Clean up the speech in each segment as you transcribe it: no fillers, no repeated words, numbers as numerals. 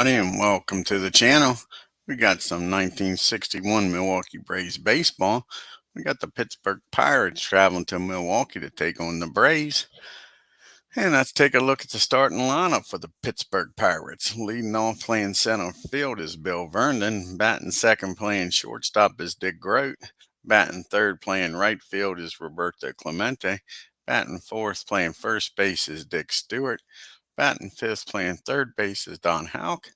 everybody, and welcome to the channel. We got some 1961 Milwaukee Braves baseball. We got the Pittsburgh Pirates traveling to Milwaukee to take on the Braves. And let's take a look at the starting lineup for the Pittsburgh Pirates. Leading off playing center field is Bill Vernon. Batting second playing shortstop is Dick Grote. Batting third playing right field is Roberto Clemente. Batting fourth playing first base is Dick Stewart. Batting fifth playing third base is Don Houck.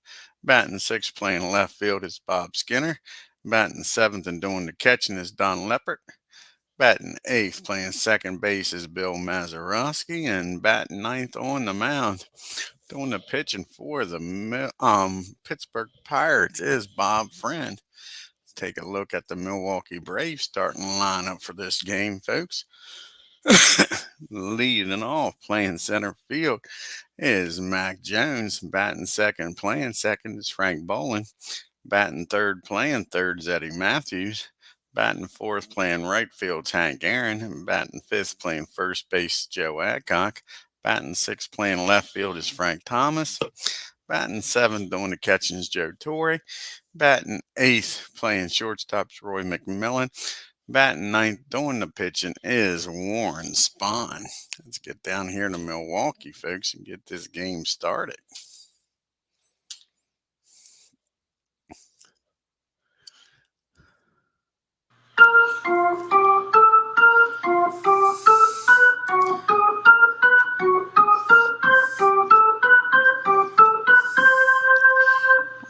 Batting sixth playing left field is Bob Skinner. Batting seventh and doing the catching is Don Leppert. Batting eighth playing second base is Bill Mazeroski. And batting ninth on the mound doing the pitching for the Pittsburgh Pirates is Bob Friend. Let's take a look at the Milwaukee Braves starting lineup for this game, folks. Leading off playing center field is Mac Jones. Batting second playing second is Frank Boland. Batting third playing third is Eddie Matthews. Batting fourth playing right field is Hank Aaron. And batting fifth playing first base Joe Adcock. Batting sixth playing left field is Frank Thomas. Batting seventh doing the catching is Joe Torre. Batting eighth playing shortstop is Roy McMillan. Batting ninth doing the pitching is Warren Spahn. Let's get down here to Milwaukee, folks, and get this game started.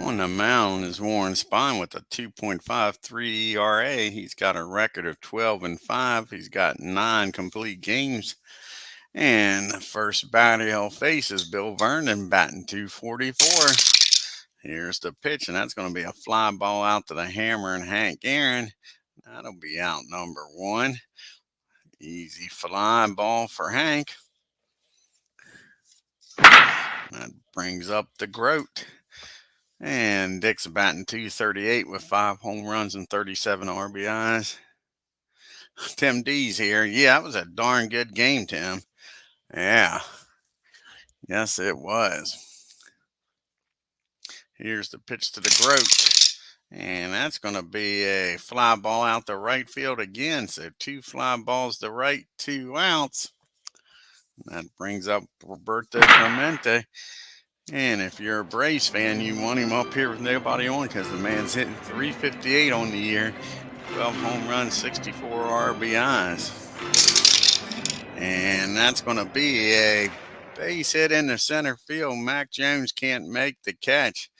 On the mound is Warren Spahn with a 2.53 ERA. He's got a record of 12-5. He's got 9 complete games. And the first batter he'll face is Bill Vernon, batting .244. Here's the pitch, and that's going to be a fly ball out to the hammer and Hank Aaron. That'll be out number 1. Easy fly ball for Hank. That brings up the Grote. And Dick's batting .238 with 5 home runs and 37 RBIs. Tim D's here. Yeah, that was a darn good game, Tim. Yeah. Yes, it was. Here's the pitch to the Grote. And that's going to be a fly ball out to right field again. So 2 fly balls to right, 2 outs. That brings up Roberto Clemente. And if you're a Braves fan, you want him up here with nobody on because the man's hitting .358 on the year, 12 home runs, 64 RBIs. And that's going to be a base hit in the center field. Mac Jones can't make the catch.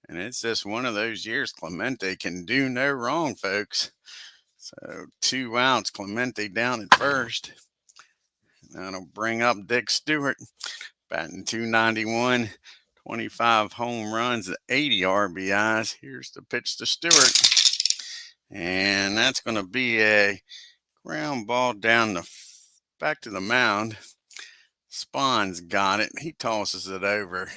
And it's just one of those years Clemente can do no wrong, folks. So 2 outs, Clemente down at first. That'll bring up Dick Stewart, batting .291. 25 home runs, 80 RBIs. Here's the pitch to Stewart. And that's going to be a ground ball down back to the mound. Spahn's got it. He tosses it over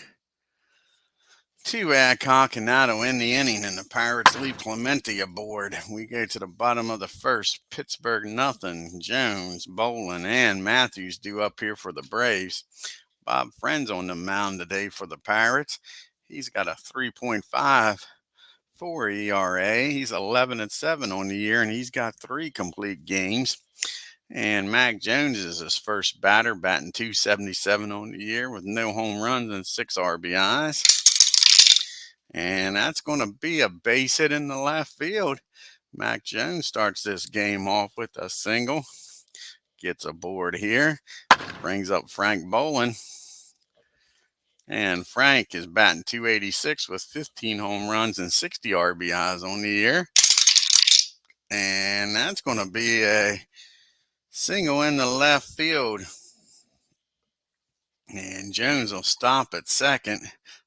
to Adcock, and that'll end the inning, and the Pirates leave Clemente aboard. We go to the bottom of the first. Pittsburgh nothing. Jones, Boland, and Matthews due up here for the Braves. Bob Friend's on the mound today for the Pirates. He's got a 3.54 ERA. He's 11-7 on the year, and he's got 3 complete games. And Mac Jones is his first batter, batting .277 on the year with no home runs and 6 RBIs. And that's going to be a base hit in the left field. Mac Jones starts this game off with a single. Gets aboard here. Brings up Frank Boland. And Frank is batting .286 with 15 home runs and 60 RBIs on the year. And that's going to be a single in the left field. And Jones will stop at second.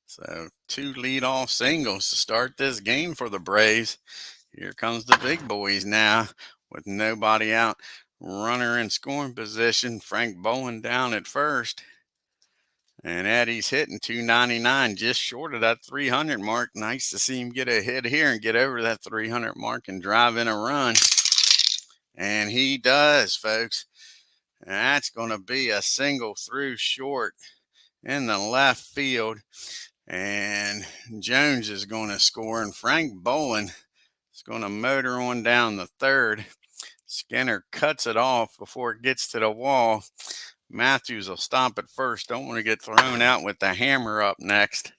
So 2 leadoff singles to start this game for the Braves. Here comes the big boys now with nobody out. Runner in scoring position. Frank Boland down at first. And Eddie's hitting .299, just short of that 300 mark. Nice to see him get a hit here and get over that 300 mark and drive in a run. And he does, folks. And that's going to be a single through short in the left field. And Jones is going to score, and Frank Bolin is going to motor on down the third. Skinner cuts it off before it gets to the wall. Matthews will stop at first. Don't want to get thrown out with the hammer up next.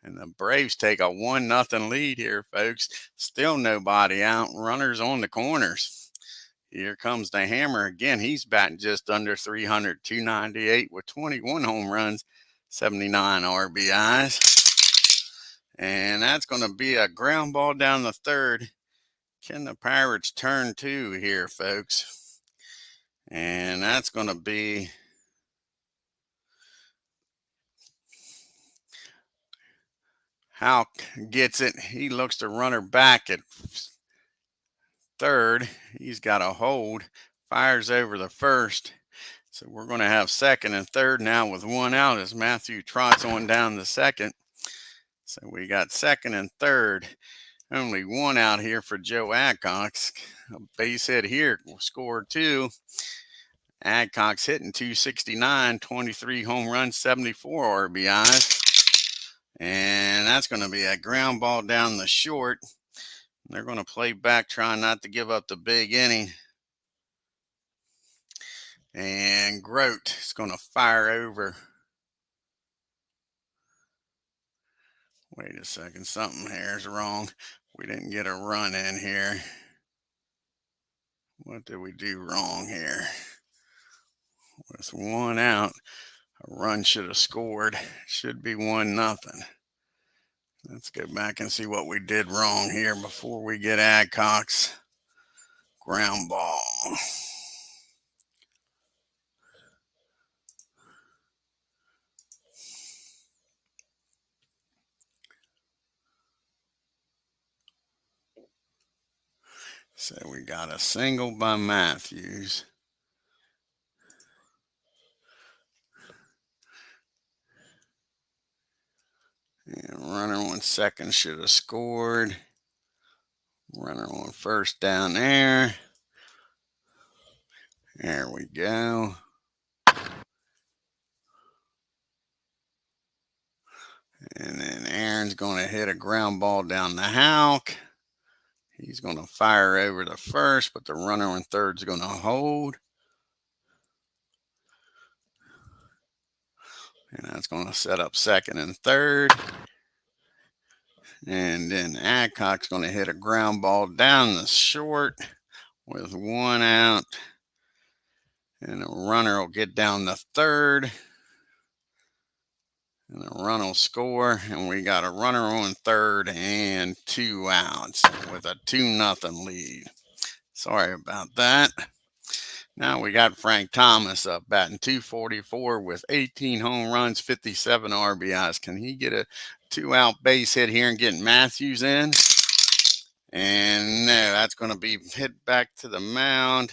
And the Braves take a 1-0 lead here, folks. Still nobody out. Runners on the corners. Here comes the hammer again. He's batting just under 300, 298 with 21 home runs, 79 RBIs. And that's going to be a ground ball down the third. Can the Pirates turn two here, folks? And that's going to be Houck gets it. He looks to runner back at third. He's got a hold. Fires over the first. So we're going to have second and third now with one out as Matthew trots on down the second. So we got second and third. Only one out here for Joe Adcox. A base hit here will score two. Adcox hitting 269, 23 home runs, 74 RBIs. And that's going to be a ground ball down the short. They're going to play back, trying not to give up the big inning. And Grote is going to fire over. Wait a second, something here is wrong. We didn't get a run in here. What did we do wrong here? With one out, a run should have scored. Should be 1-0. Let's go back and see what we did wrong here before we get Adcox. Ground ball. So we got a single by Matthews. And runner on second should have scored. Runner on first down there. There we go. And then Aaron's going to hit a ground ball down the Houck. He's going to fire over the first, but the runner on third's going to hold. And that's going to set up second and third. And then Adcock's going to hit a ground ball down the short with one out. And the runner will get down the third. And the run will score. And we got a runner on third and 2 outs with a 2-0 lead. Sorry about that. Now we got Frank Thomas up batting .244 with 18 home runs, 57 RBIs. Can he get a 2-out base hit here and get Matthews in? And no, that's going to be hit back to the mound.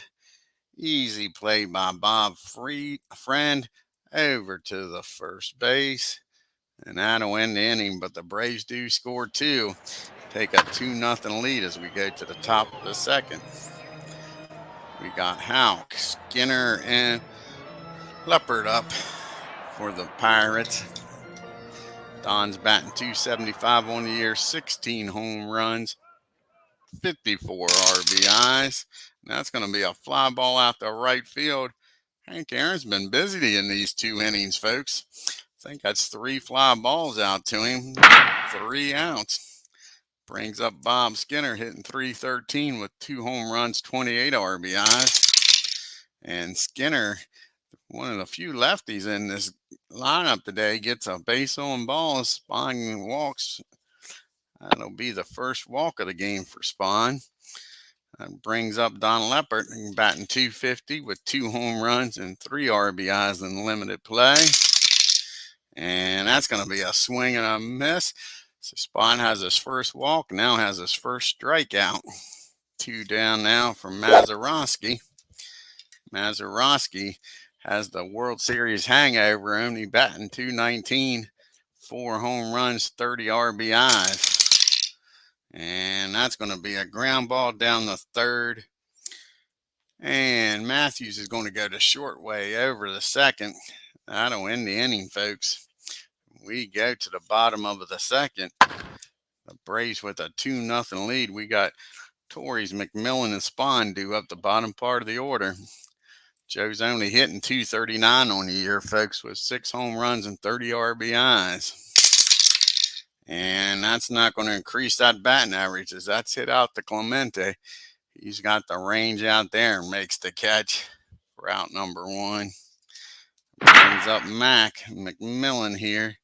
Easy play by Bob Friend over to the first base. And that'll end the inning, but the Braves do score two. Take a 2-0 lead as we go to the top of the second. We got Houck, Skinner, and Leopard up for the Pirates. Don's batting .275 on the year, 16 home runs, 54 RBIs. And that's going to be a fly ball out to right field. Hank Aaron's been busy in these 2 innings, folks. I think that's 3 fly balls out to him, 3 outs. Brings up Bob Skinner hitting .313 with 2 home runs, 28 RBIs. And Skinner, one of the few lefties in this lineup today, gets a base on ball. SPAHN walks. That'll be the first walk of the game for SPAHN. That brings up Don Leopard, batting .250 with 2 home runs and 3 RBIs in limited play. And that's going to be a swing and a miss. So SPAHN has his first walk, now has his first strikeout. 2 down now from Mazeroski. Mazeroski has the World Series hangover, only batting .219, 4 home runs, 30 RBIs. And that's going to be a ground ball down the third. And Matthews is going to go the short way over the second. That'll end the inning, folks. We go to the bottom of the second. The Braves with a 2-0 lead. We got Torrey's, McMillan, and SPAHN due up the bottom part of the order. Joe's only hitting .239 on the year, folks, with 6 home runs and 30 RBIs. And that's not going to increase that batting average as that's hit out to Clemente. He's got the range out there and makes the catch for out number 1. Brings up McMillan here.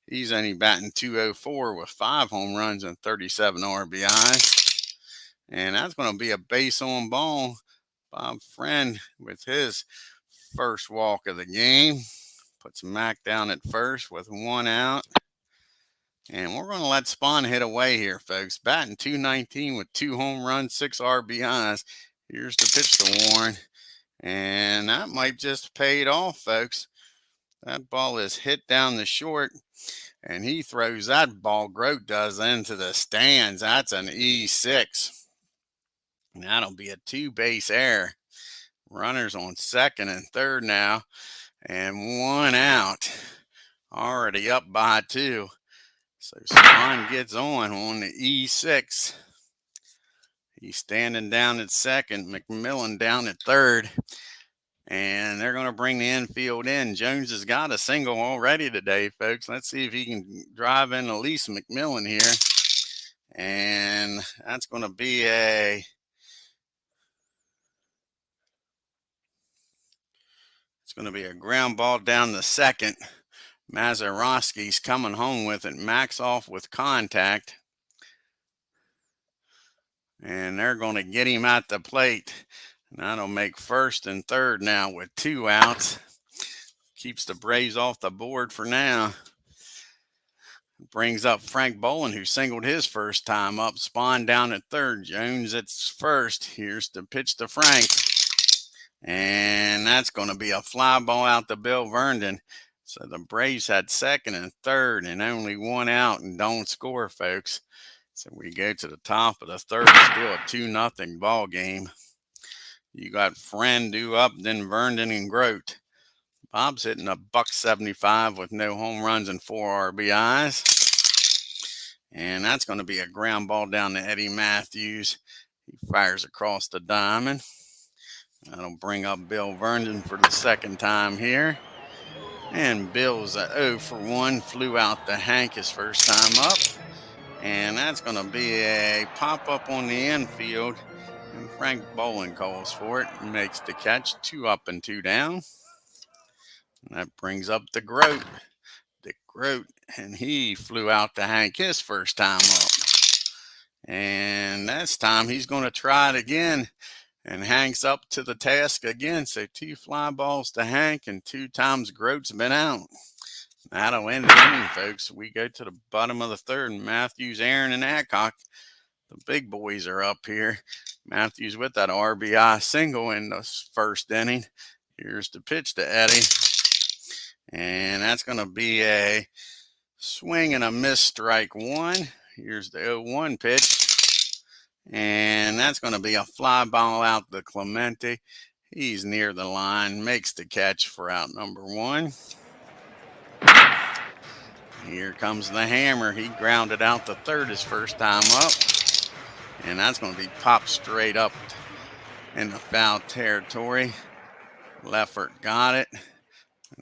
He's only batting .204 with 5 home runs and 37 RBIs. And that's going to be a base on ball. Bob Friend with his first walk of the game. Puts Mac down at first with 1 out. And we're going to let SPAHN hit away here, folks. Batting .219 with 2 home runs, 6 RBIs. Here's the pitch to Warren. And that might just pay it off, folks. That ball is hit down the short. And he throws that ball, Grote does, into the stands. That's an E6. And that'll be a 2-base error. Runners on second and third now. And 1 out. Already up by 2. So SPAHN gets on the E6. He's standing down at second. McMillan down at third. And they're going to bring the infield in. Jones has got a single already today, folks. Let's see if he can drive in at least McMillan here. And that's going to be a... It's going to be a ground ball down the second. Mazeroski's coming home with it. Mac's off with contact. And they're going to get him at the plate. And that'll make first and third now with 2 outs. Keeps the Braves off the board for now. Brings up Frank Bolin, who singled his first time up. SPAHN down at third. Jones at first. Here's the pitch to Frank. And that's going to be a fly ball out to Bill Vernon. So the Braves had second and third and only 1 out and don't score, folks. So we go to the top of the third, still a 2-0 ball game. You got Friend due up, then Vernon and Grote. Bob's hitting a .175 with no home runs and 4 RBIs. And that's going to be a ground ball down to Eddie Matthews. He fires across the diamond. That'll bring up Bill Vernon for the second time here. And Bill's a 0 for 1, flew out to Hank his first time up. And that's going to be a pop-up on the infield. And Frank Bolin calls for it and makes the catch. 2 up and 2 down. And that brings up the Grote. Dick Grote. And he flew out to Hank his first time up. And this time he's going to try it again. And Hank's up to the task again. So 2 fly balls to Hank and 2 times Grote's been out. That'll end the inning, folks. We go to the bottom of the third. Matthews, Aaron, and Adcock. The big boys are up here. Matthews with that RBI single in the first inning. Here's the pitch to Eddie. And that's going to be a swing and a miss, strike 1. Here's the 0-1 pitch. And that's going to be a fly ball out to Clemente. He's near the line, makes the catch for out number 1. Here comes the hammer. He grounded out to third his first time up. And that's going to be popped straight up in the foul territory. Leffert got it. And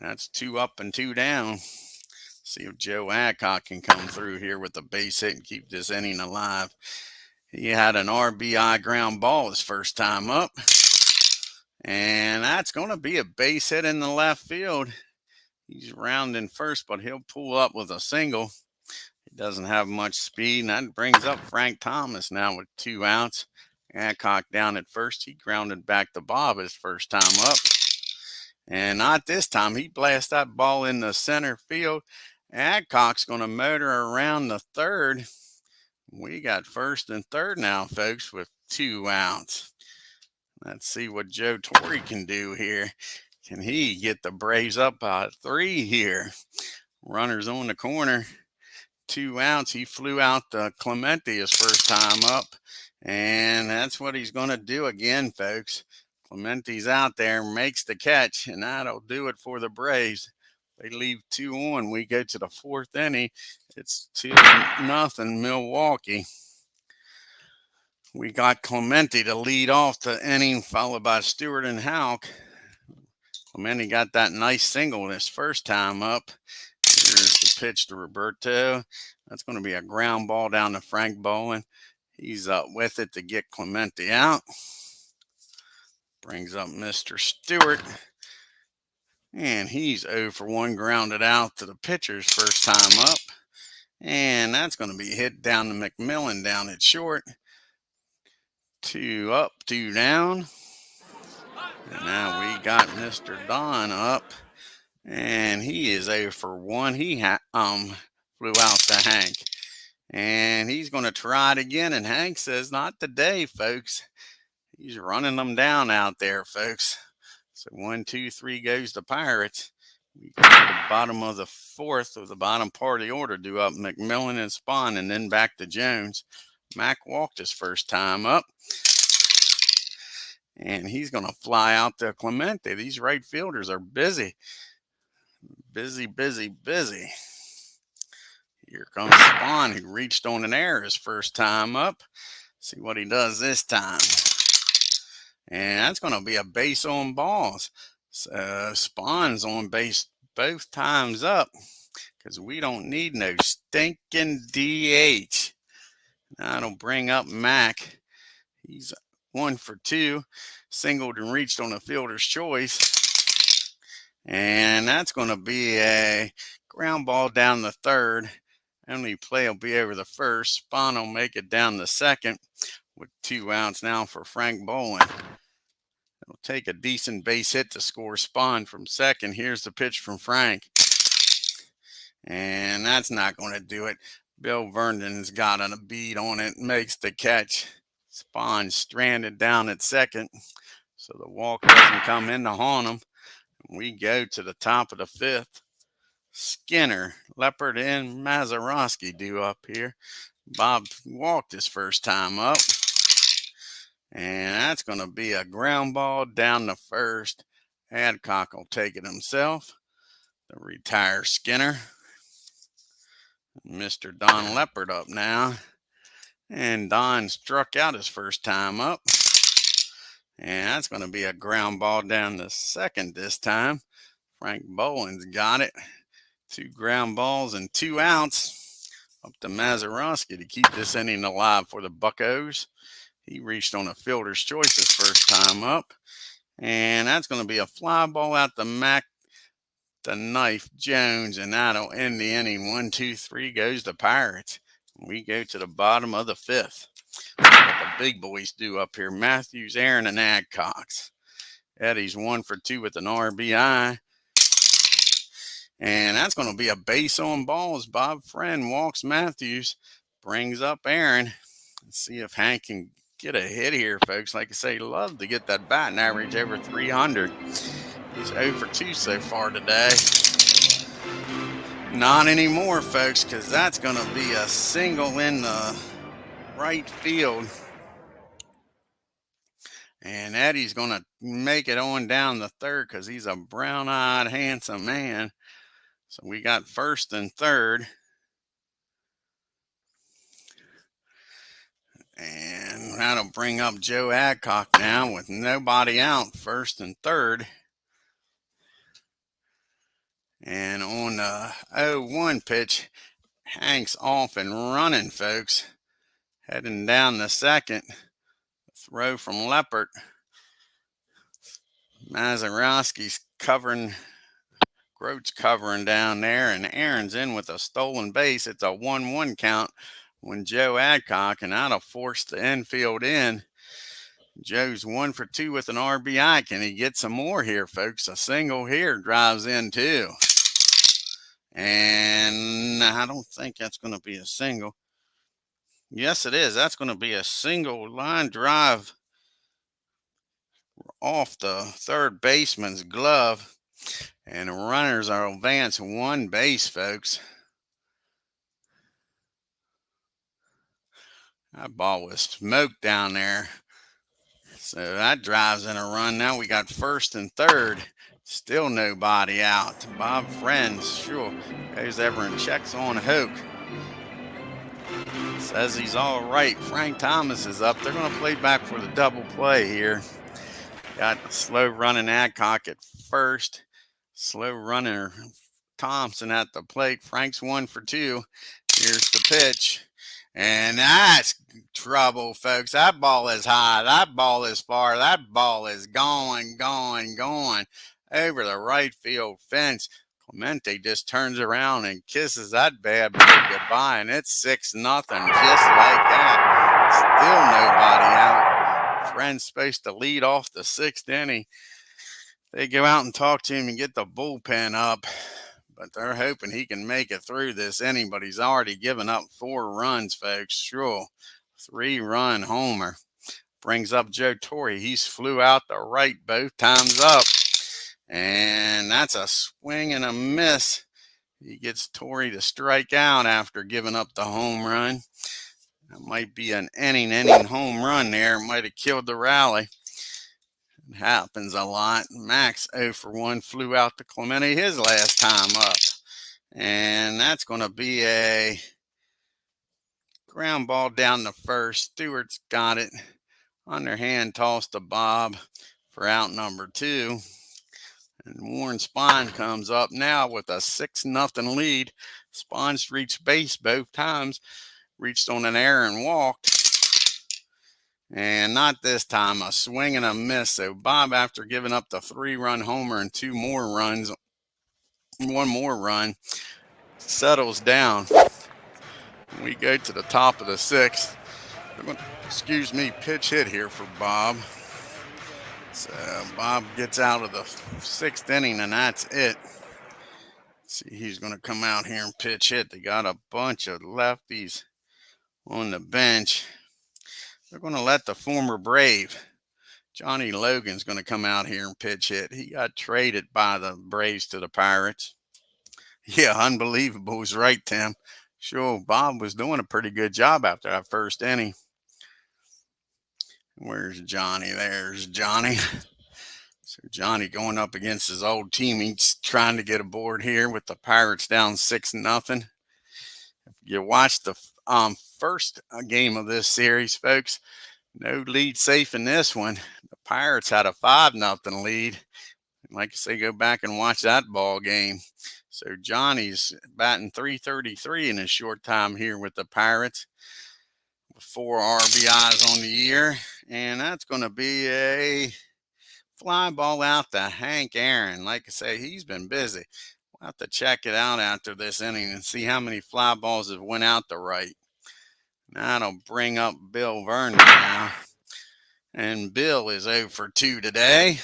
that's 2 up and 2 down. See if Joe Adcock can come through here with a base hit and keep this inning alive. He had an RBI ground ball his first time up. And that's going to be a base hit in the left field. He's rounding first, but he'll pull up with a single. He doesn't have much speed, and that brings up Frank Thomas now with 2 outs. Adcock down at first. He grounded back to Bob his first time up. And not this time. He blasts that ball in the center field. Adcock's going to motor around the third. We got first and third now, folks, with 2 outs. Let's see what Joe Torre can do here. Can he get the Braves up by 3 here? Runners on the corner. 2 outs. He flew out to Clemente his first time up. And that's what he's going to do again, folks. Clemente's out there, makes the catch, and that'll do it for the Braves. They leave 2 on. We go to the 4th inning. It's 2-0 Milwaukee. We got Clemente to lead off the inning, followed by Stewart and Houck. Clemente got that nice single his first time up. Here's the pitch to Roberto. That's going to be a ground ball down to Frank Bowen. He's up with it to get Clemente out. Brings up Mr. Stewart. And he's 0 for 1, grounded out to the pitcher's first time up. And that's going to be hit down to McMillan down at short. 2 up, 2 down. And now we got Mr. Don up. And he is 0 for 1. He flew out to Hank. And he's going to try it again. And Hank says, not today, folks. He's running them down out there, folks. So 1, 2, 3 goes the Pirates. We go to the bottom of the 4th, or the bottom part of the order, due up McMillan and Spahn, and then back to Jones. Mac walked his first time up. And he's going to fly out to Clemente. These right fielders are busy. Busy, busy, busy. Here comes Spahn, who reached on an error his first time up. See what he does this time. And that's going to be a base on balls. So Spahn's on base both times up, because we don't need no stinking DH. That'll bring up Mac. He's 1 for 2. Singled and reached on a fielder's choice. And that's going to be a ground ball down the 3rd. Only play will be over the 1st. Spahn will make it down the 2nd with 2 outs now for Frank Bowen. It'll take a decent base hit to score Spahn from 2nd. Here's the pitch from Frank. And that's not going to do it. Bill Verndon's got a bead on it, makes the catch. Spahn stranded down at 2nd. So the walk doesn't come in to haunt him. We go to the top of the 5th. Skinner, Leopard, and Mazeroski due up here. Bob walked his first time up. And that's going to be a ground ball down the 1st. Adcock will take it himself. The retired Skinner. Mr. Don Leopard up now. And Don struck out his first time up. And that's going to be a ground ball down the 2nd this time. Frank Bowen's got it. 2 ground balls and 2 outs. Up to Mazeroski to keep this inning alive for the Buccos. He reached on a fielder's choice his first time up. And that's going to be a fly ball out to Mac, the knife, Jones, and that'll end the inning. 1, 2, 3 goes the Pirates. We go to the bottom of the 5th. What the big boys do up here. Matthews, Aaron, and Adcox. Eddie's 1 for 2 with an RBI. And that's going to be a base on balls. Bob Friend walks Matthews, brings up Aaron. Let's see if Hank can get a hit here, folks. Like I say, love to get that batting average over 300. He's 0 for 2 so far today. Not anymore, folks, because that's going to be a single in the right field. And Eddie's going to make it on down the 3rd because he's a brown-eyed, handsome man. So we got 1st and 3rd. And that'll bring up Joe Adcock now with nobody out, 1st and 3rd. And on the 0-1 pitch, Hank's off and running, folks. Heading down the 2nd. Throw from Leopard. Mazeroski's covering. Grote's covering down there, and Aaron's in with a stolen base. It's a 1-1 count when Joe Adcock, and that'll force the infield in. Joe's 1 for 2 with an RBI. Can he get some more here, folks? A single here drives in too. And I don't think that's going to be a single. Yes, it is. That's going to be a single line drive off the 3rd baseman's glove. And the runners are advanced 1 base, folks. That ball was smoked down there. So that drives in a run. Now we got 1st and 3rd. Still nobody out. Bob Friends, sure, goes over and checks on Hoke. Says he's all right. Frank Thomas is up. They're going to play back for the double play here. Got slow running Adcock at first. Slow runner Thompson at the plate. Frank's 1 for 2. Here's the pitch. And that's trouble, folks. That ball is high. That ball is far. That ball is going over the right field fence. Clemente just turns around and kisses that bad boy goodbye, and it's 6-0, just like that. Still nobody out. Friend's supposed to lead off the 6th inning. They go out and talk to him and get the bullpen up, but they're hoping he can make it through this inning, but he's already given up 4 runs, folks. Sure, 3-run homer. Brings up Joe Torre. He's flew out the right both times up. And that's a swing and a miss. He gets Torre to strike out after giving up the home run. That might be an inning home run there. Might have killed the rally. It happens a lot. Max 0 for 1 flew out to Clemente his last time up. And that's going to be a ground ball down the first. Stewart's got it. Underhand toss to Bob for out number 2. And Warren Spahn comes up now with a 6-0 lead. Spahn's reached base both times. Reached on an error and walked. And not this time, a swing and a miss. So Bob, after giving up the 3-run homer and 2 more runs, 1 more run, settles down. We go to the top of the 6th. Pitch hit here for Bob. So Bob gets out of the 6th inning, and that's it. Let's see, he's going to come out here and pitch hit. They got a bunch of lefties on the bench. They're going to let the former Brave, Johnny Logan's going to come out here and pitch hit. He got traded by the Braves to the Pirates. Yeah, unbelievable. Is right, Tim. Sure, Bob was doing a pretty good job after that first inning. Where's Johnny? There's Johnny. So Johnny going up against his old team. He's trying to get aboard here with the Pirates down 6-0. If you watch the first game of this series, folks, no lead safe in this one. The Pirates had a 5-0 lead. Like I say, go back and watch that ball game. So Johnny's batting .333 in a short time here with the Pirates. 4 RBIs on the year, and that's going to be a fly ball out to Hank Aaron. Like I say, he's been busy. We'll have to check it out after this inning and see how many fly balls have went out to right. That'll bring up Bill Vernon now, and Bill is 0 for 2 today,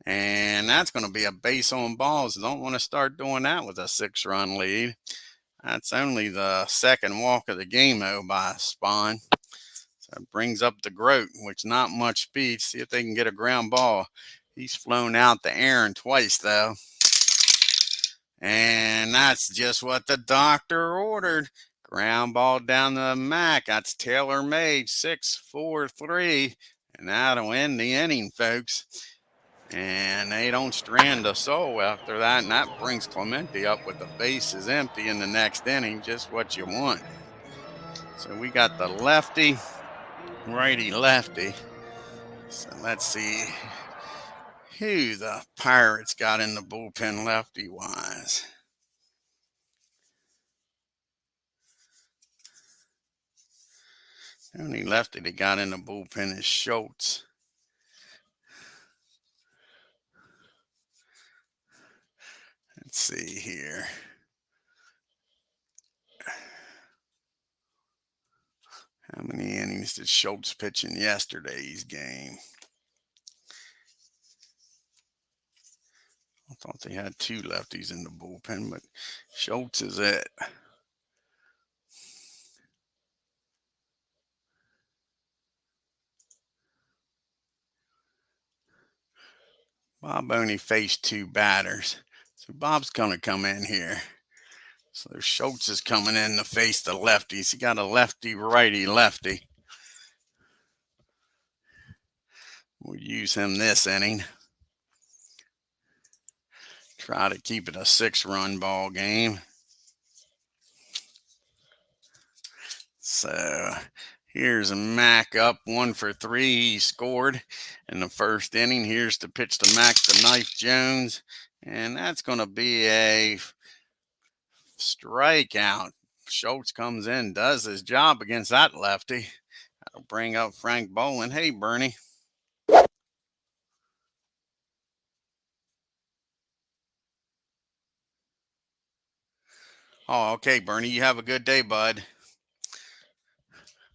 and that's going to be a base on balls. Don't want to start doing that with a 6-run lead. That's only the 2nd walk of the game, though, by Spahn. So it brings up the Grote, which not much speed. See if they can get a ground ball. He's flown out to Aaron twice, though. And that's just what the doctor ordered. Ground ball down the Mac. That's tailor-made, 6-4-3. And that'll end the inning, folks. And they don't strand a soul after that, and that brings Clemente up with the bases empty in the next inning, just what you want. So we got the lefty, righty, lefty. So let's see who the Pirates got in the bullpen lefty-wise. The only lefty that got in the bullpen is Schultz. Let's see here. How many innings did Schultz pitch in yesterday's game? I thought they had 2 lefties in the bullpen, but Schultz is it. Bob only faced 2 batters. So Bob's going to come in here. So Schultz is coming in to face the lefties. He got a lefty, righty, lefty. We'll use him this inning. Try to keep it a 6-run ball game. So here's Mac up 1 for 3. He scored in the first inning. Here's the pitch to Mac the Knife Jones. And that's going to be a strikeout. Schultz comes in, does his job against that lefty. That'll bring up Frank Boland. Hey, Bernie. Oh, okay, Bernie. You have a good day, bud.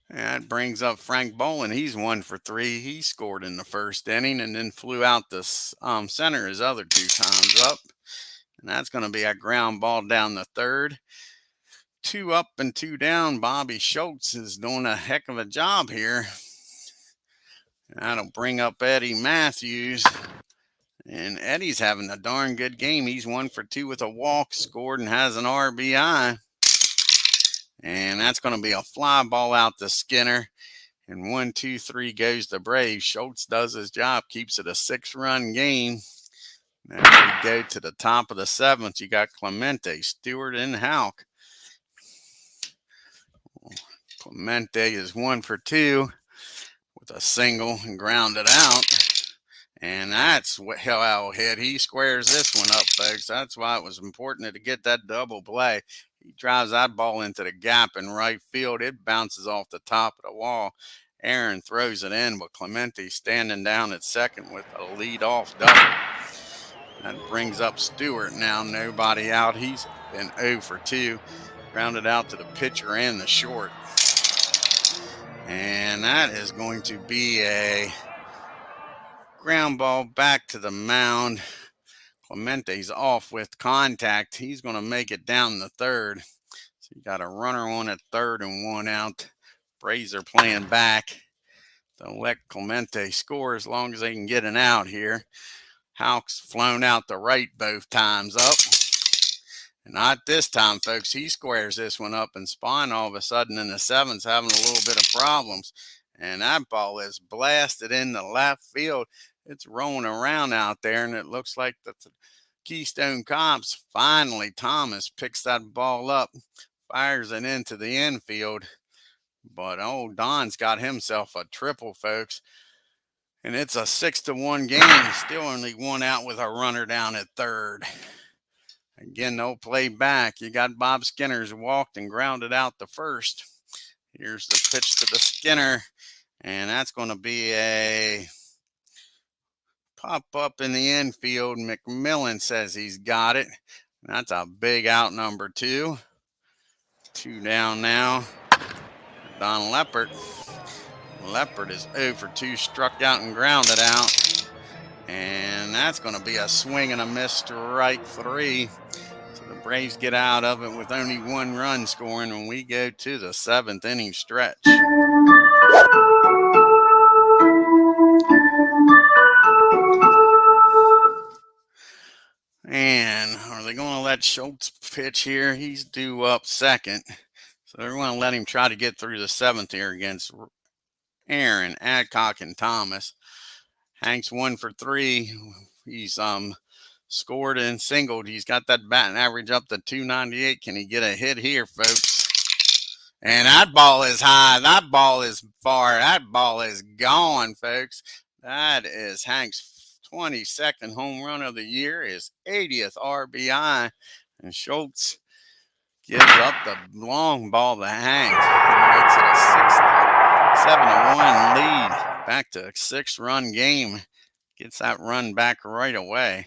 That brings up Frank Boland. He's 1 for 3. He scored in the first inning and then flew out the center his other 2 times up. And that's going to be a ground ball down the third. 2 up and 2 down. Bobby Schultz is doing a heck of a job here. That'll bring up Eddie Matthews. And Eddie's having a darn good game. He's 1 for 2 with a walk, scored, and has an RBI. And that's going to be a fly ball out to Skinner. And 1, 2, 3 goes the Braves. Schultz does his job, keeps it a 6-run game. Now we go to the top of the 7th. You got Clemente, Stewart, and Houck. Clemente is 1 for 2 with a single and grounded out. And that's what hell hit. He squares this one up, folks. That's why it was important to get that double play. He drives that ball into the gap in right field. It bounces off the top of the wall. Aaron throws it in, but Clemente standing down at second with a lead-off double. That brings up Stewart now. Nobody out. He's been 0 for 2. Grounded out to the pitcher and the short. And that is going to be a ground ball back to the mound. Clemente's off with contact. He's going to make it down the third. So you got a runner on at third and 1 out. Braves are playing back. Don't let Clemente score as long as they can get an out here. Houck's flown out the right both times up. And not this time, folks. He squares this one up, and SPAHN all of a sudden in the 7th's having a little bit of problems. And that ball is blasted in the left field. It's rolling around out there, and it looks like the Keystone Cops, finally, Thomas picks that ball up, fires it into the infield. But old Don's got himself a triple, folks. And it's a 6-1 game. Still only 1 out with a runner down at third. Again, no play back. You got Bob Skinner's walked and grounded out the first. Here's the pitch to the Skinner. And that's going to be a pop up in the infield. McMillan says he's got it. That's a big out, number 2. 2 down now. Don Leppert. Leppert is 0 for 2, struck out and grounded out. And that's going to be a swing and a miss, strike 3. So the Braves get out of it with only 1 run scoring when we go to the 7th inning stretch. And are they going to let Schultz pitch here? He's due up second. So they're going to let him try to get through the 7th here against Aaron, Adcock, and Thomas. Hank's 1 for 3. He's scored and singled. He's got that batting average up to 298. Can he get a hit here, folks? And that ball is high. That ball is far. That ball is gone, folks. That is Hank's 22nd home run of the year, his 80th RBI. And Schultz gives up the long ball to Hank. He makes it a 7-1 lead. Back to a 6-run game. Gets that run back right away.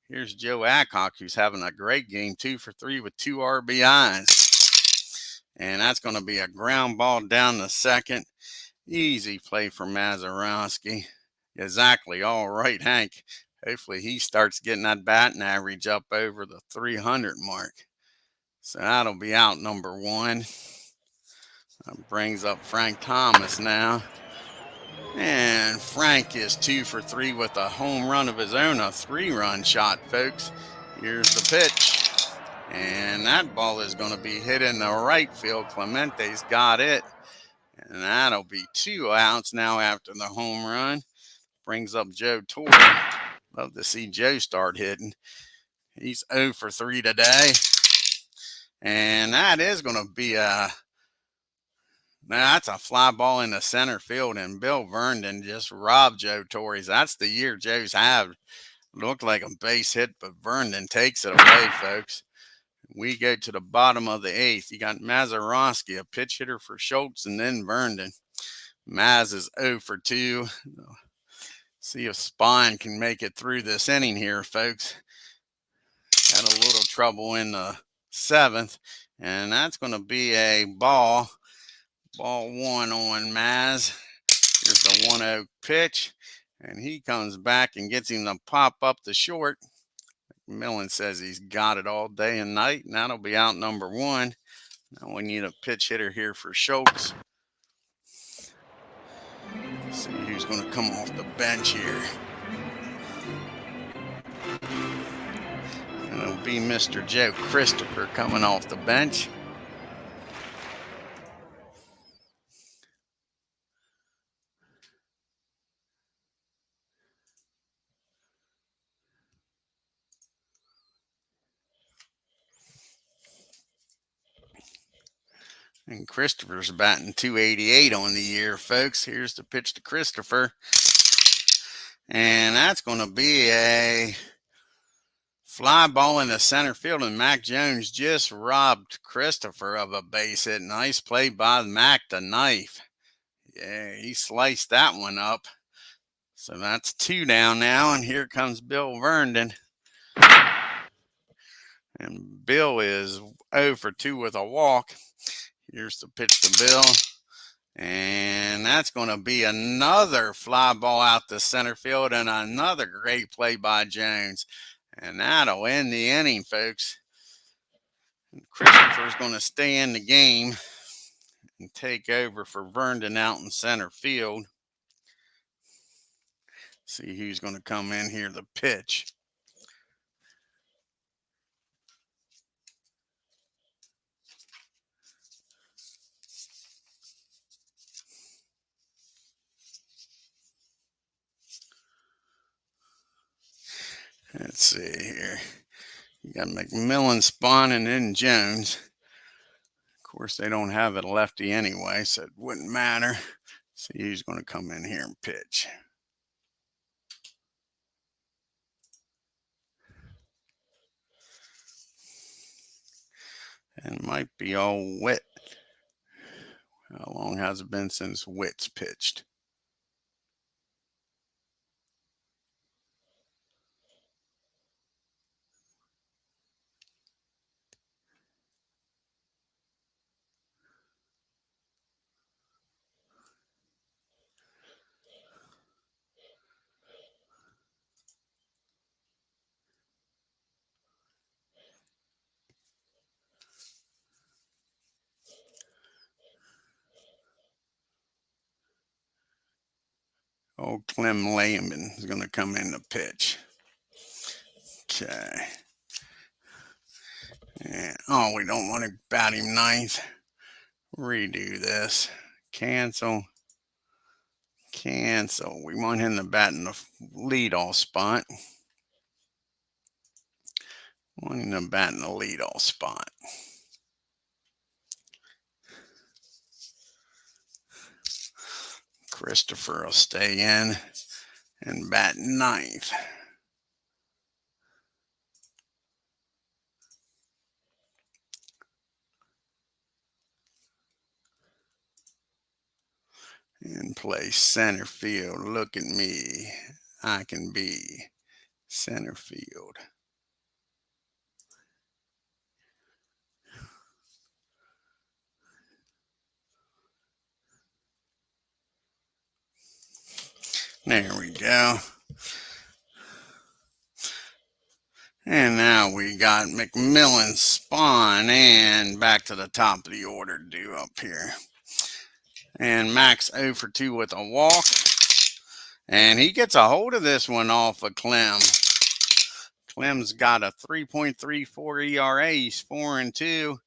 Here's Joe Adcock, who's having a great game, 2 for 3 with 2 RBIs. And that's going to be a ground ball down the second. Easy play for Mazeroski. Exactly. All right, Hank. Hopefully he starts getting that batting average up over the 300 mark. So that'll be out, number 1. That brings up Frank Thomas now. And Frank is 2 for 3 with a home run of his own, a 3-run shot, folks. Here's the pitch. And that ball is going to be hit in the right field. Clemente's got it. And that'll be 2 outs now after the home run. Brings up Joe Torre. Love to see Joe start hitting. He's 0 for 3 today. And that is going to be that's a fly ball in the center field. And Bill Vernon just robbed Joe Torres. That's the year Joe's had. Looked like a base hit, but Vernon takes it away, folks. We go to the bottom of the 8th. You got Mazeroski, a pitch hitter for Schultz, and then Vernon. Maz is 0 for 2. See if SPAHN can make it through this inning here, folks. Had a little trouble in the 7th, and that's going to be a ball. Ball 1 on Maz. Here's the 1-0 pitch, and he comes back and gets him to pop up the short. Millen says he's got it all day and night, and that'll be out number 1. Now we need a pitch hitter here for Schultz. Let's see who's going to come off the bench here. And it'll be Mr. Joe Christopher coming off the bench. And Christopher's batting .288 on the year, folks. Here's the pitch to Christopher. And that's going to be a fly ball in the center field. And Mac Jones just robbed Christopher of a base hit. Nice play by Mac the knife. Yeah, he sliced that one up. So that's 2 down now. And here comes Bill Vernon. And Bill is 0 for 2 with a walk. Here's the pitch to Bill. And that's going to be another fly ball out the center field and another great play by Jones. And that'll end the inning, folks. Christopher's going to stay in the game and take over for Vernon out in center field. See who's going to come in here to pitch. Let's see here. You got McMillan, SPAHN, and then Jones. Of course, they don't have a lefty anyway, so it wouldn't matter. See who's going to come in here and pitch. And might be all Witt. How long has it been since Witt's pitched? Old Clem Lehman is going to come in to pitch. Okay. Yeah. Oh, we don't want to bat him ninth. Redo this. Cancel. Cancel. We want him to bat in the leadoff spot. Want him to bat in the leadoff spot. Christopher will stay in and bat ninth. And play center field. Look at me. I can be center field. There we go. And now we got McMillan, SPAHN, and back to the top of the order due up here. And Max 0 for 2 with a walk. And he gets a hold of this one off of Clem. Clem's got a 3.34 ERA. He's 4-2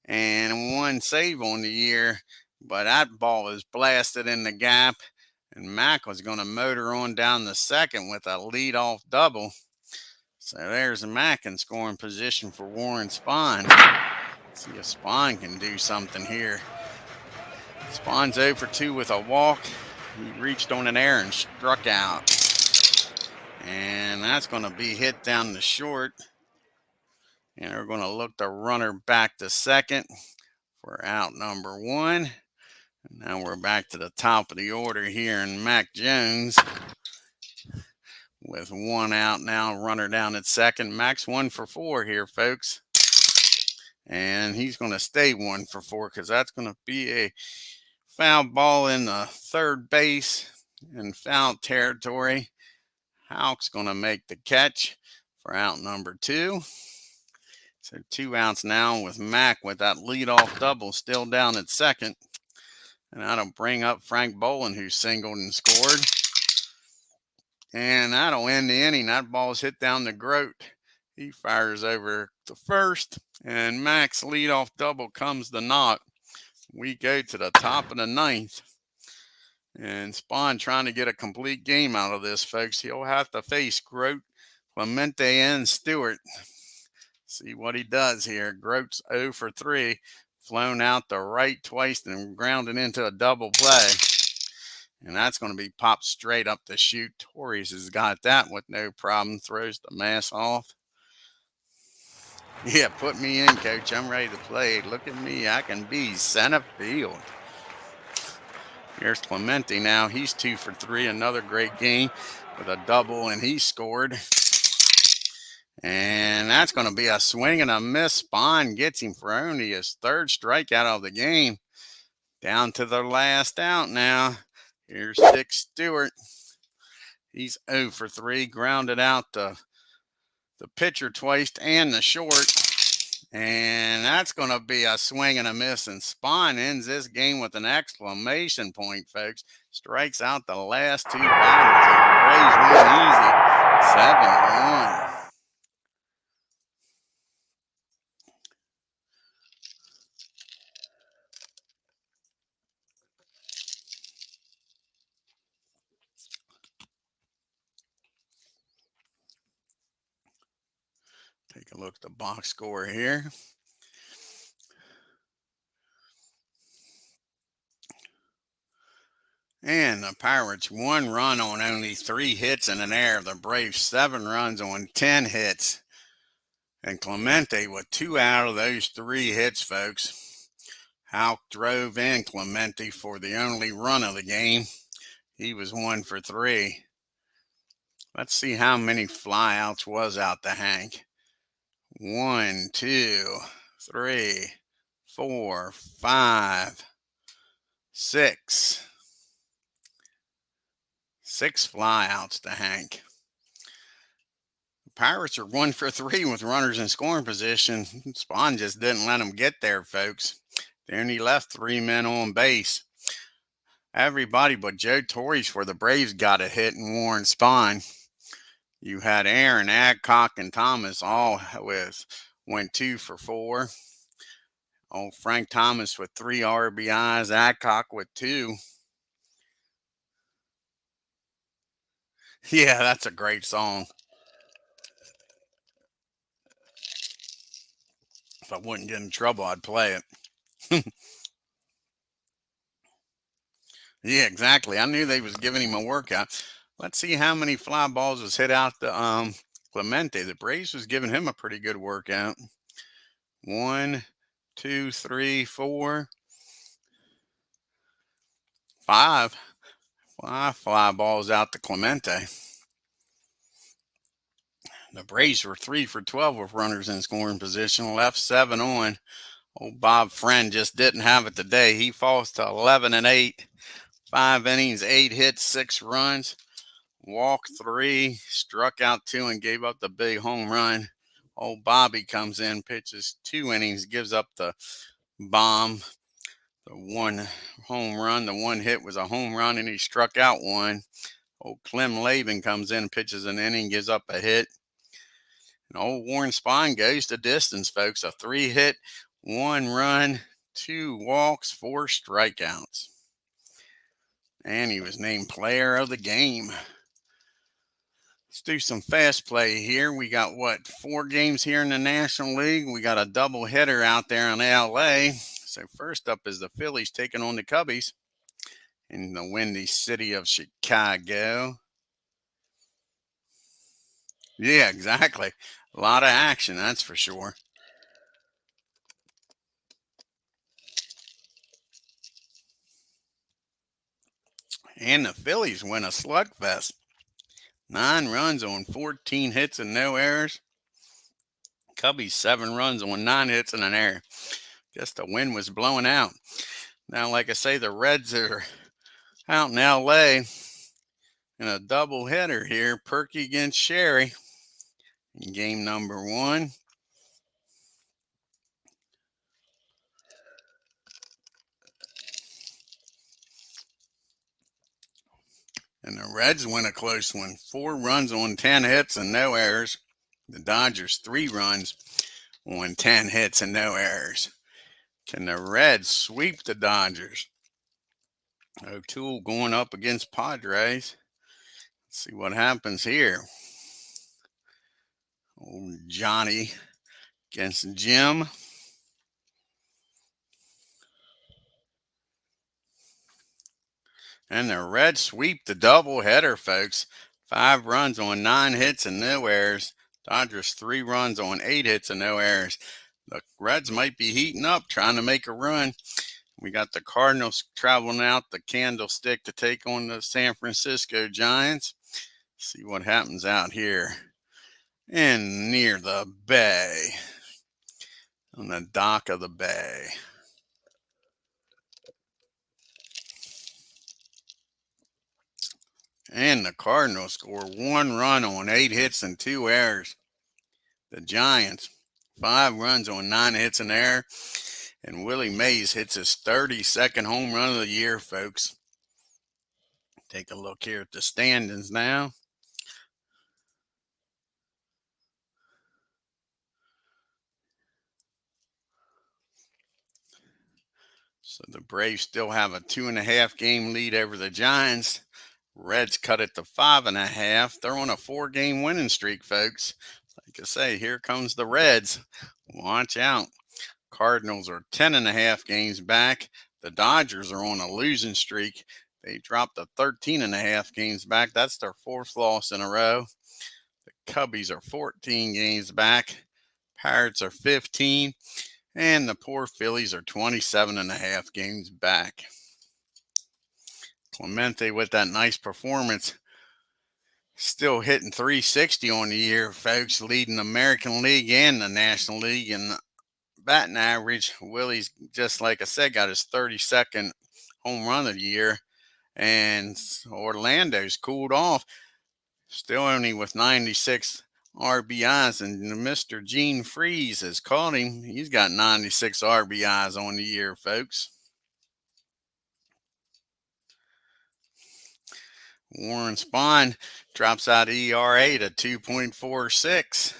and 1 save on the year. But that ball is blasted in the gap. And Mac was going to motor on down the second with a leadoff double. So there's Mac in scoring position for Warren SPAHN. See if SPAHN can do something here. SPAHN's 0 for 2 with a walk. He reached on an air and struck out. And that's going to be hit down the short. And we're going to look the runner back to second for out number 1. And now we're back to the top of the order here in Mac Jones. With 1 out now, runner down at second. Mac's 1 for 4 here, folks. And he's going to stay 1 for 4 because that's going to be a foul ball in the third base in foul territory. Houck's going to make the catch for out number 2. So 2 outs now with Mac with that leadoff double still down at second. And that'll bring up Frank Bolin, who singled and scored. And that'll end the inning. That ball's hit down the Grote. He fires over to first. And Mac's leadoff double comes the knock. We go to the top of the 9th. And SPAHN trying to get a complete game out of this, folks. He'll have to face Grote, Clemente, and Stewart. See what he does here. Grote's 0 for 3. Flown out to right twice and grounded into a double play. And that's going to be popped straight up the chute. Torres has got that with no problem. Throws the mask off. Yeah, put me in, coach. I'm ready to play. Look at me. I can be center field. Here's Clemente now. He's 2 for 3. Another great game with a double, and he scored. And that's going to be a swing and a miss. SPAHN gets him for only his 3rd strikeout of the game. Down to the last out now. Here's Dick Stewart. He's 0 for 3. Grounded out the pitcher twice and the short. And that's going to be a swing and a miss. And SPAHN ends this game with an exclamation point, folks. Strikes out the last 2 batters. And Braves win easy. 7-1. Take a look at the box score here. And the Pirates 1 run on only 3 hits in an error. The Braves 7 runs on 10 hits. And Clemente with 2 out of those 3 hits, folks. Houck drove in Clemente for the only run of the game. He was 1 for 3. Let's see how many flyouts was out to Hank. 1, 2, 3, 4, 5, 6. 6 flyouts to Hank. The Pirates are 1 for 3 with runners in scoring position. SPAHN just didn't let them get there, folks. They only left 3 men on base. Everybody but Joe Torres for the Braves got a hit and Warren SPAHN. You had Aaron, Adcock, and Thomas all went 2 for 4. Oh, Frank Thomas with 3 RBIs, Adcock with 2. Yeah, that's a great song. If I wouldn't get in trouble, I'd play it. Yeah, exactly. I knew they was giving him a workout. Let's see how many fly balls was hit out to Clemente. The Braves was giving him a pretty good workout. 1, 2, 3, 4, 5. 5 fly balls out to Clemente. The Braves were 3 for 12 with runners in scoring position, left 7 on. Old Bob Friend just didn't have it today. He falls to 11-8. 5 innings, 8 hits, 6 runs. Walked 3, struck out 2, and gave up the big home run. Old Bobby comes in, pitches 2 innings, gives up the bomb. The 1 home run, the 1 hit was a home run, and he struck out 1. Old Clem Laban comes in, pitches an inning, gives up a hit. And old Warren SPAHN goes the distance, folks. A 3-hit, 1 run, 2 walks, 4 strikeouts. And he was named player of the game. Let's do some fast play here. We got, what, 4 games here in the National League. We got a double header out there in LA. So first up is the Phillies taking on the Cubbies in the windy city of Chicago. Yeah, exactly. A lot of action, that's for sure. And the Phillies win a slugfest. 9 runs on 14 hits and no errors. Cubbies 7 runs on 9 hits and an error. Guess the wind was blowing out. Now, like I say, the Reds are out in LA in a doubleheader here. Perky against Sherry in game number 1. And the Reds win a close one. 4 runs on 10 hits and no errors. The Dodgers 3 runs on 10 hits and no errors. Can the Reds sweep the Dodgers? O'Toole going up against Padres. Let's see what happens here. Old Johnny against Jim. And the Reds sweep the doubleheader, folks. 5 runs on 9 hits and no errors. Dodgers 3 runs on 8 hits and no errors. The Reds might be heating up, trying to make a run. We got the Cardinals traveling out the Candlestick to take on the San Francisco Giants. See what happens out here and near the bay, on the dock of the bay. And the Cardinals score 1 run on 8 hits and 2 errors. The Giants, 5 runs on 9 hits and error. And Willie Mays hits his 32nd home run of the year, folks. Take a look here at the standings now. So the Braves still have a 2.5 game lead over the Giants. Reds cut it to 5.5. They're on a 4-game winning streak, folks. Like I say, here comes the Reds. Watch out. Cardinals are 10.5 games back. The Dodgers are on a losing streak. They dropped to 13.5 games back. That's their 4th loss in a row. The Cubbies are 14 games back. Pirates are 15. And the poor Phillies are 27.5 games back. Clemente with that nice performance. Still hitting .360 on the year, folks, leading the American League and the National League in batting average. Willie's, just like I said, got his 32nd home run of the year. And Orlando's cooled off, still only with 96 RBIs. And Mr. Gene Freeze has caught him. He's got 96 RBIs on the year, folks. Warren Spahn drops out ERA to 2.46.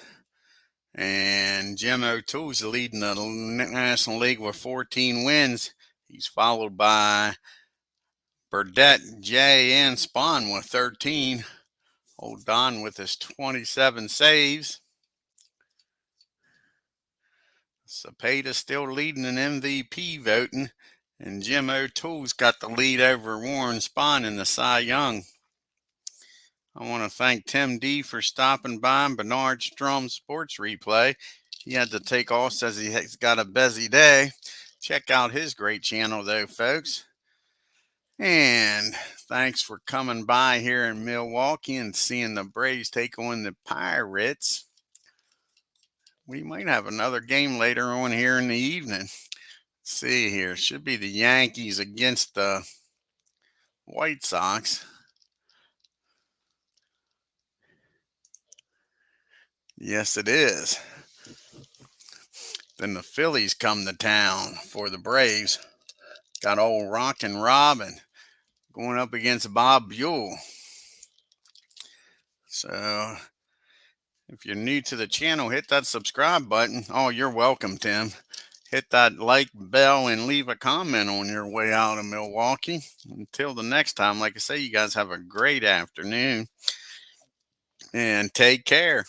And Jim O'Toole's leading the National League with 14 wins. He's followed by Burdette, Jay, and Spahn with 13. Old Don with his 27 saves. Cepeda still leading in MVP voting. And Jim O'Toole's got the lead over Warren Spahn in the Cy Young. I want to thank Tim D for stopping by and Bernard Strum Sports Replay. He had to take off, says he's got a busy day. Check out his great channel, though, folks. And thanks for coming by here in Milwaukee and seeing the Braves take on the Pirates. We might have another game later on here in the evening. Let's see here. Should be the Yankees against the White Sox. Yes, it is. Then the Phillies come to town for the Braves. Got old Rockin' Robin going up against Bob Buell. So if you're new to the channel, hit that subscribe button. Oh, you're welcome, Tim. Hit that like bell and leave a comment on your way out of Milwaukee. Until the next time, like I say, you guys have a great afternoon. and take care.